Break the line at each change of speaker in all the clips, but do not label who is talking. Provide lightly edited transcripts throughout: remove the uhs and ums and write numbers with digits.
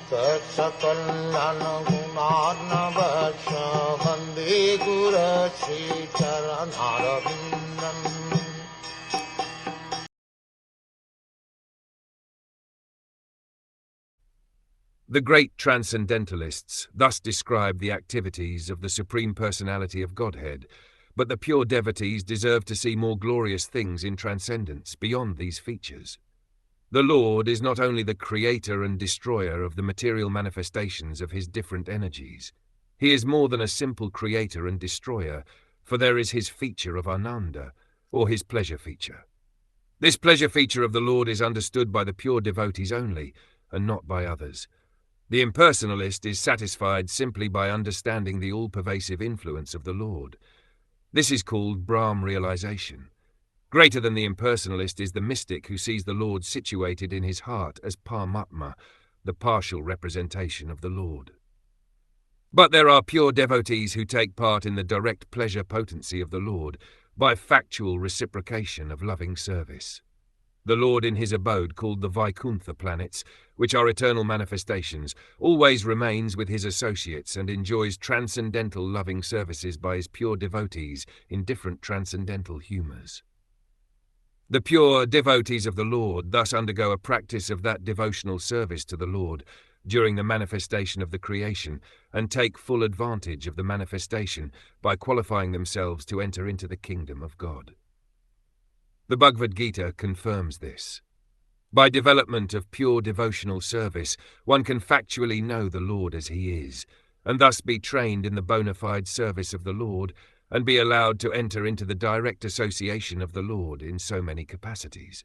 Saksakallan gunarnavasya Vande Guru Sri Charanaravindan.
The great transcendentalists thus describe the activities of the Supreme Personality of Godhead, but the pure devotees deserve to see more glorious things in transcendence beyond these features. The Lord is not only the creator and destroyer of the material manifestations of his different energies. He is more than a simple creator and destroyer, for there is his feature of Ananda, or his pleasure feature. This pleasure feature of the Lord is understood by the pure devotees only, and not by others. The impersonalist is satisfied simply by understanding the all-pervasive influence of the Lord. This is called Brahm realization. Greater than the impersonalist is the mystic who sees the Lord situated in his heart as Paramatma, the partial representation of the Lord. But there are pure devotees who take part in the direct pleasure potency of the Lord by factual reciprocation of loving service. The Lord in his abode, called the Vaikuntha planets, which are eternal manifestations, always remains with his associates and enjoys transcendental loving services by his pure devotees in different transcendental humours. The pure devotees of the Lord thus undergo a practice of that devotional service to the Lord during the manifestation of the creation and take full advantage of the manifestation by qualifying themselves to enter into the kingdom of God. The Bhagavad Gita confirms this. By development of pure devotional service, one can factually know the Lord as he is, and thus be trained in the bona fide service of the Lord and be allowed to enter into the direct association of the Lord in so many capacities.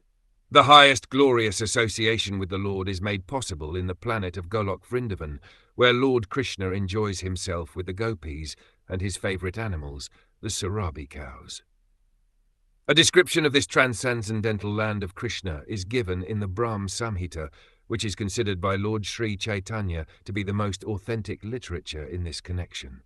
The highest glorious association with the Lord is made possible in the planet of Golok Vrindavan, where Lord Krishna enjoys himself with the gopis and his favorite animals, the Surabi cows. A description of this transcendental land of Krishna is given in the Brahm Samhita, which is considered by Lord Sri Chaitanya to be the most authentic literature in this connection.